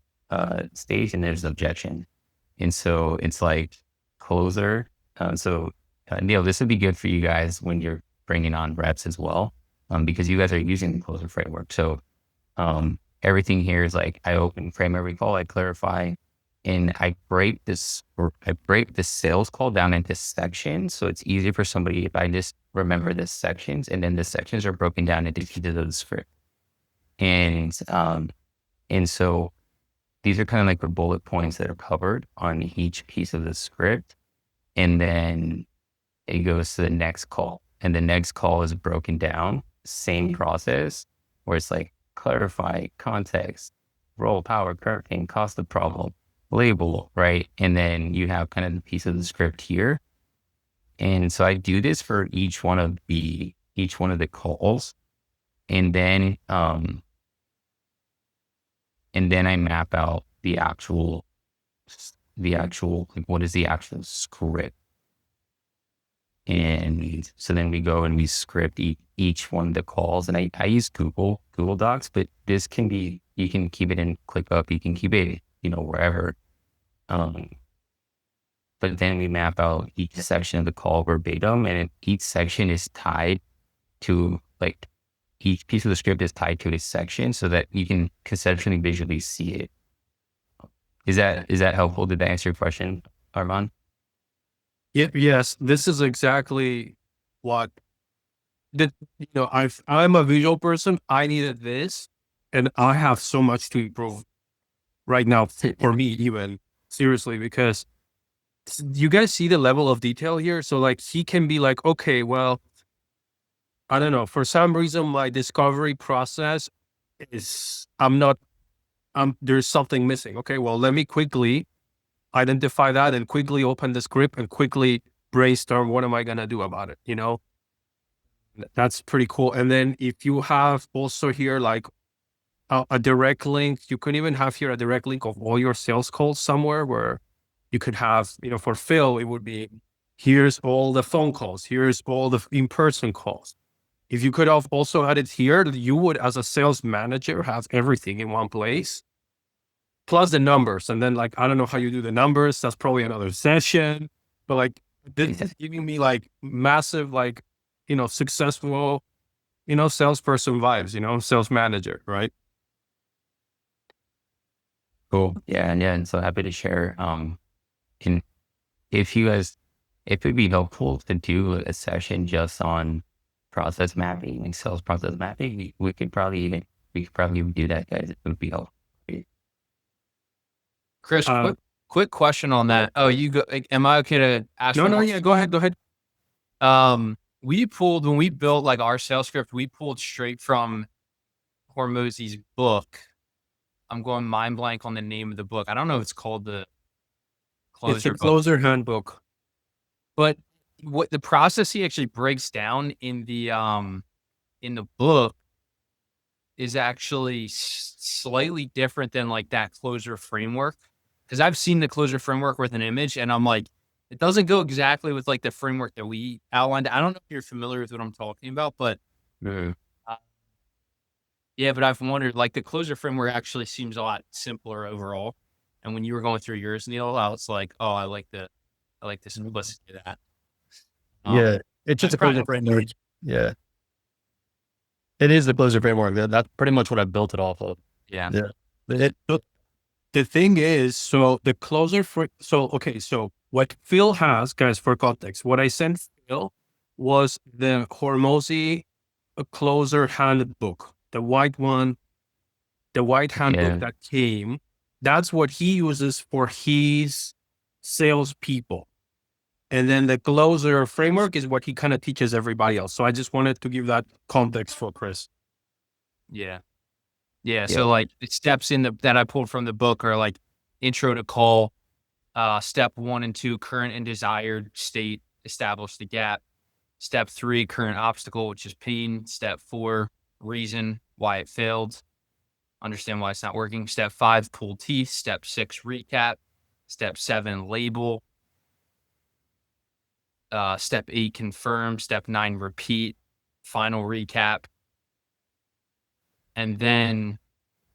stage, and there's objection. And so it's like closer. Neil, this would be good for you guys when you're bringing on reps as well, because you guys are using the closer framework. So everything here is like I frame every call, I clarify, and I break the sales call down into sections. So it's easier for somebody if I just remember the sections, and then the sections are broken down into pieces of the script. And so these are kind of like the bullet points that are covered on each piece of the script. and then it goes to the next call, and the next call is broken down, same process, where it's like clarify, context, role, power, current pain, cost of problem, label, right? And then you have kind of the piece of the script here. And so I do this for each one of the calls, and then I map out the actual like, what is the actual script. And so then we go and we script each one of the calls. And I use Google Docs, but this can be, you can keep it in ClickUp, you can keep it, wherever. But then we map out each section of the call verbatim, and each section is tied to, like, each piece of the script is tied to a section so that you can conceptually visually see it. Is that helpful? Did that answer your question, Armand? Yes, this is exactly what I'm a visual person. I needed this, and I have so much to improve right now for me, even seriously, because you guys see the level of detail here. So like, he can be like, okay, well, I don't know, for some reason my discovery process is there's something missing. Okay, well, let me quickly identify that and quickly open the script and quickly brainstorm, what am I going to do about it? That's pretty cool. And then if you have also here, like a direct link, you can even have here a direct link of all your sales calls somewhere, where you could have, for Phil, it would be, here's all the phone calls, here's all the in-person calls. If you could have also had it here, you would, as a sales manager, have everything in one place, plus the numbers. And then, like, I don't know how you do the numbers. That's probably another session. But like, this is giving me like massive, like, successful, salesperson vibes, sales manager, right? Cool. Yeah. And so happy to share. If it'd be helpful to do a session just on process mapping, like sales process mapping, we could probably even do that, guys. It would be helpful. Chris, quick question on that. Oh, you go. Am I okay to ask? No, yeah, go ahead. When we built like our sales script, we pulled straight from Hormozy's book. I'm going mind blank on the name of the book. I don't know if it's called the Closer. It's a Closer handbook. But what the process he actually breaks down in the book is actually slightly different than like that Closer framework. Because I've seen the Closer framework with an image, and I'm like, it doesn't go exactly with like the framework that we outlined. I don't know if you're familiar with what I'm talking about, but yeah, but I've wondered, like, the Closer framework actually seems a lot simpler overall. And when you were going through yours, Neil, I was like, oh, I like the simplicity of that. Yeah, it's just a Closer framework. Yeah, it is the Closer framework. That's pretty much what I built it off of. Yeah. The thing is, so the Closer so what Phil has, guys, for context, what I sent Phil was the Hormozy Closer handbook, the white one, the white handbook that came. That's what he uses for his salespeople. And then the Closer framework is what he kind of teaches everybody else. So I just wanted to give that context for Chris. Yeah. So like the steps that I pulled from the book are like intro to call, step 1 and 2, current and desired state, establish the gap. Step 3, current obstacle, which is pain. Step 4, reason why it failed. Understand why it's not working. Step 5, pull teeth. Step 6, recap. Step 7, label. Step 8, confirm. Step 9, repeat. Final recap. And then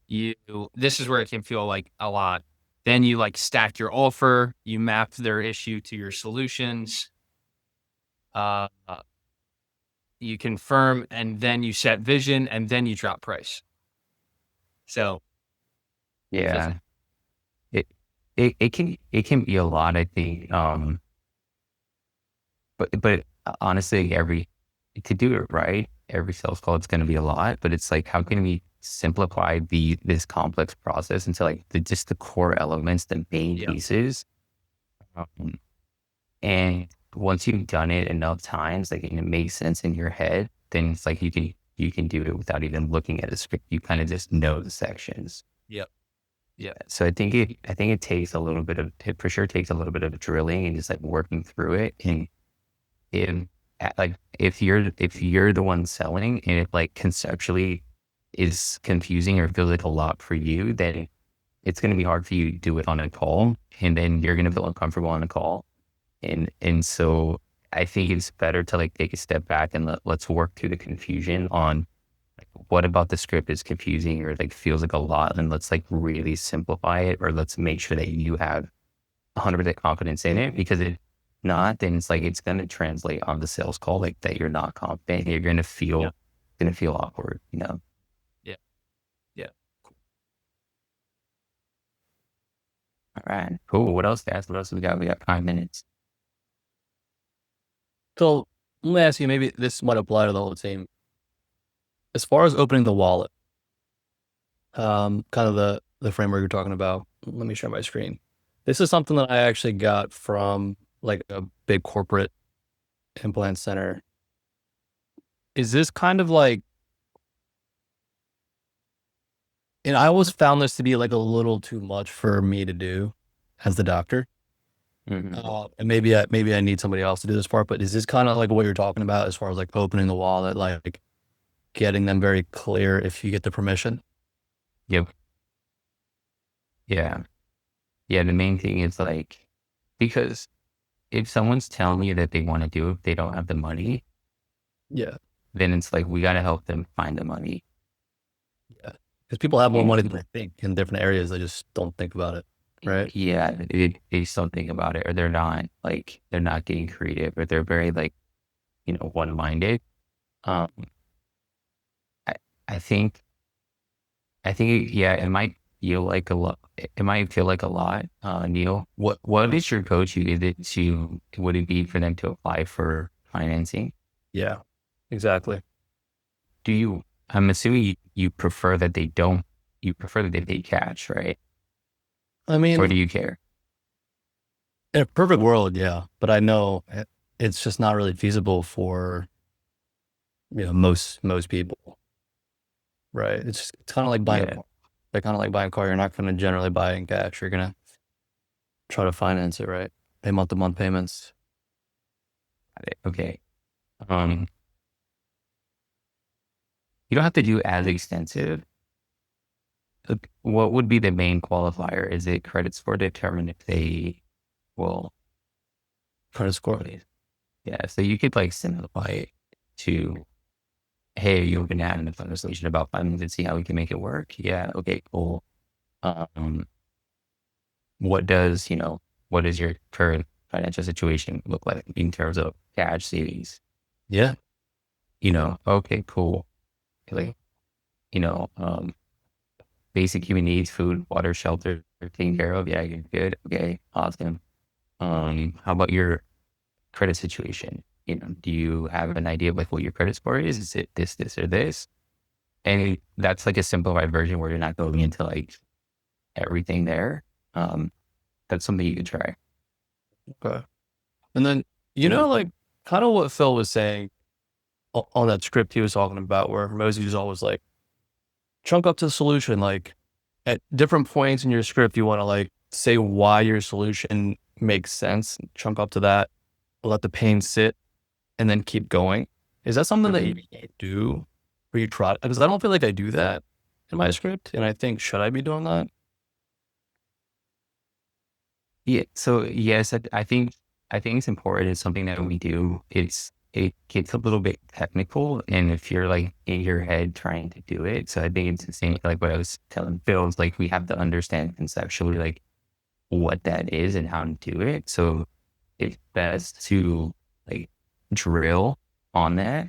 this is where it can feel like a lot. Then you like stack your offer, you map their issue to your solutions. You confirm, and then you set vision, and then you drop price. So yeah, it can be a lot, I think. But honestly, to do it right, every sales call, it's going to be a lot, but it's like, how can we simplify this complex process into like just the core elements, the main pieces? And once you've done it enough times, like, and it makes sense in your head, then it's like you can do it without even looking at a script. You kind of just know the sections. Yep. Yeah. So I think it takes a little bit of, it for sure takes a little bit of drilling and just like working through it. And if like if you're the one selling and it like conceptually is confusing or feels like a lot for you, then it's going to be hard for you to do it on a call, and then you're going to feel uncomfortable on a call. And so I think it's better to like take a step back and let's work through the confusion on like, what about the script is confusing or like feels like a lot, and let's like really simplify it, or let's make sure that you have 100% confidence in it, because if not, then it's like it's going to translate on the sales call like that you're not confident. You're going to feel awkward, you know. Yeah. Yeah. All right, cool. What else, guys? What else we got? We got 5 minutes. So let me ask you, maybe this might apply to the whole team. As far as opening the wallet, kind of the framework you're talking about, let me share my screen. This is something that I actually got from like a big corporate implant center. Is this kind of like, and I always found this to be like a little too much for me to do as the doctor. And maybe I need somebody else to do this part, but is this kind of like what you're talking about as far as like opening the wallet, like getting them very clear if you get the permission? Yep. Yeah. Yeah. The main thing is like, because if someone's telling you that they want to do it, if they don't have the money, Yeah. then it's like, we got to help them find the money. Yeah. Because people have more money than they think in different areas. They just don't think about it. Right. Yeah. They just don't think about it, or they're not getting creative, or they're very like, one-minded. I think, yeah, it might feel like a lot. It might feel like a lot. Neil, what is your go-to? Would it be for them to apply for financing? Yeah, exactly. I'm assuming you prefer that they don't, you prefer that they pay cash, right? I mean, Or do you care? in a perfect world, yeah, but I know it's just not really feasible for most people, right? It's kind of like buying a car. Like kind of like buying a car. You're not going to generally buy it in cash. You're going to try to finance it, right? Pay month-to-month payments. Okay. You don't have to do as extensive. What would be the main qualifier? Is it credit score to determine if they will? Credit score. Yeah. So you could like simplify it to, hey, you've been having a conversation about finance and see how we can make it work. Yeah. Okay, cool. What does your current financial situation look like in terms of cash savings? Yeah. Okay, cool. Like, basic human needs, food, water, shelter, taken care of. Yeah, you're good. Okay, awesome. How about your credit situation? Do you have an idea of like what your credit score is? Is it this, or this? And that's like a simplified version where you're not going into like everything there. That's something you could try. Okay. And then, like kind of what Phil was saying on that script he was talking about, where Mosey was always like, chunk up to the solution. Like at different points in your script, you want to like say why your solution makes sense, chunk up to that, let the pain sit, and then keep going. Is that something that you do, or you try? Because I don't feel like I do that in my script, and I think, should I be doing that? Yeah. So yes, I think it's important. It's something that we do. It gets a little bit technical, and if you're like in your head trying to do it, so I think it's the same like what I was telling Phil. Is like we have to understand conceptually like what that is and how to do it. So it's best to like drill on that,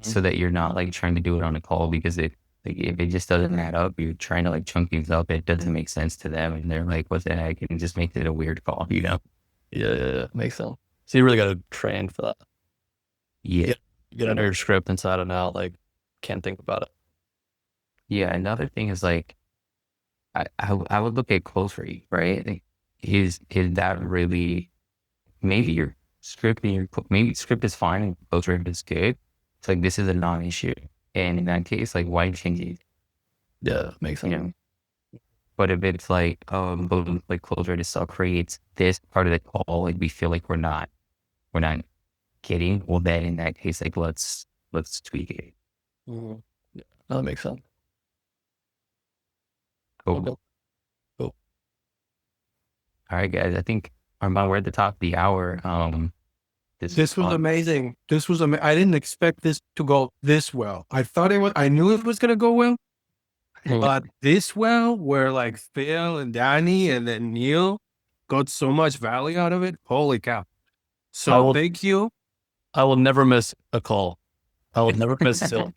so that you're not like trying to do it on a call, because if it just doesn't add up, you're trying to like chunk things up, it doesn't make sense to them, and they're like, what the heck? And it just makes it a weird call, Yeah. Makes sense. So you really got to train for that. Yeah. Get under your script inside and out, like can't think about it. Yeah. Another thing is like, I would look at close rate, right? Like, is that really maybe your script and maybe script is fine and close rate is good. It's like, this is a non-issue. And in that case, like, why change it? Yeah, makes You sense. know? But if it's like, like close rate itself creates this part of the call, like we feel like we're not kidding, well then in that case, like let's tweak it. Yeah, that makes sense. Cool. Okay. Cool. All right, guys. I think Armand, we're at the top of the hour. This was fun. amazing. This was I didn't expect this to go this well. I knew it was gonna go well, but this well, where like Phil and Danny and then Neil got so much value out of it. Holy cow! So thank you. I will never miss a call. I will never miss sales.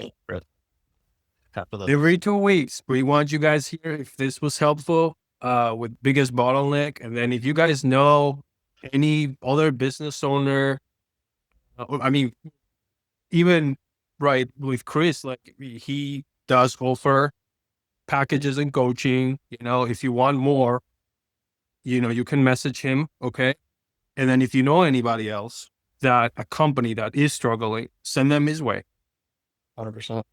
After this. Every 2 weeks, we want you guys here. If this was helpful, with biggest bottleneck, and then if you guys know any other business owner, I mean, even right with Chris, like he does offer packages and coaching. You know, if you want more, you know, you can message him. Okay, and then if you know anybody else that a company that is struggling, send them his way. 100%.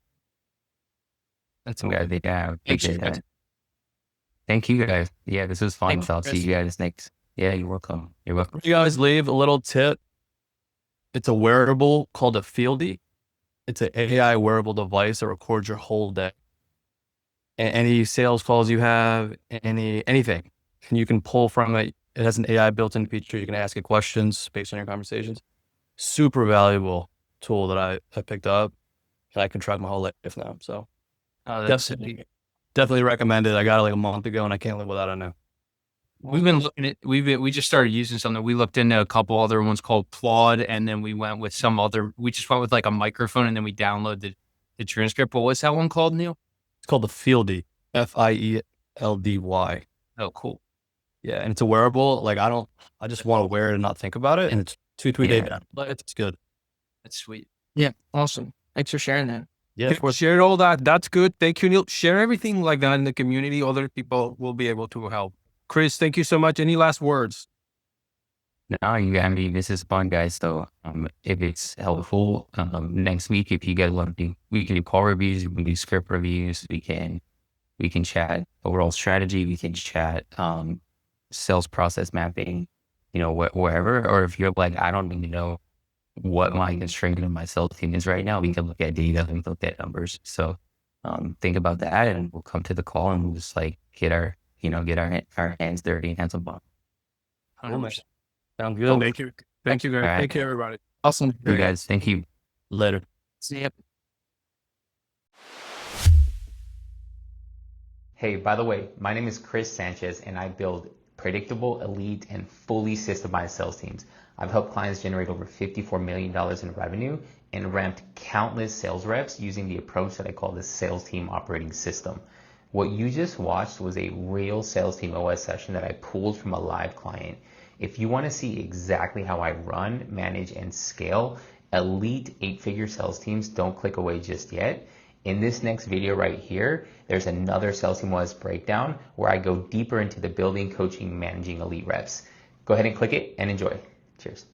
That's what I think. Yeah, Thanks, appreciate guys. that. Thank you guys. Yeah, this was fun. Thanks, So I'll see Chris. you guys next. Yeah, you're welcome. You're welcome. You guys leave a little tip. It's a wearable called a Fieldy. It's an AI wearable device that records your whole day. And any sales calls you have, anything, and you can pull from it. It has an AI built-in feature. You can ask it questions based on your conversations. Super valuable tool that I picked up. And I can track my whole life now. So definitely recommend it. I got it like a month ago, and I can't live without it now. We've been looking at, we just started using something. We looked into a couple other ones called Plod, and then we went with we just went with like a microphone, and then we downloaded the transcript. What was that one called, Neil? It's called the Fieldy, Fieldy. Oh, cool. Yeah, and it's a wearable. Like I just want to wear it and not think about it. And it's 2-3 days. But it's good. That's sweet. Yeah, awesome. Thanks for sharing that. Yeah, of course. Share all that. That's good. Thank you, Neil. Share everything like that in the community. Other people will be able to help. Chris, thank you so much. Any last words? No, I mean, this is fun, guys. So if it's helpful, next week, if you guys want to do, we can do call reviews, we can do script reviews, we can chat overall strategy, we can chat sales process mapping, you know, wherever. Or if you're like, I don't even know what my constraint of my sales team is right now, we can look at data and look at numbers. So think about that, and we'll come to the call and we'll just like get our hands dirty and hands on ball. Sounds good. Thank you. Thank you, guys. Right. Thank you, everybody. Awesome. You guys, thank you. Later. See ya. Hey, by the way, my name is Chris Sanchez, and I build predictable, elite, and fully systemized sales teams. I've helped clients generate over $54 million in revenue and ramped countless sales reps using the approach that I call the sales team operating system. What you just watched was a real sales team OS session that I pulled from a live client. If you want to see exactly how I run, manage, and scale elite 8-figure sales teams, don't click away just yet. In this next video right here, there's another sales team OS breakdown where I go deeper into the building, coaching, managing elite reps. Go ahead and click it and enjoy. Cheers.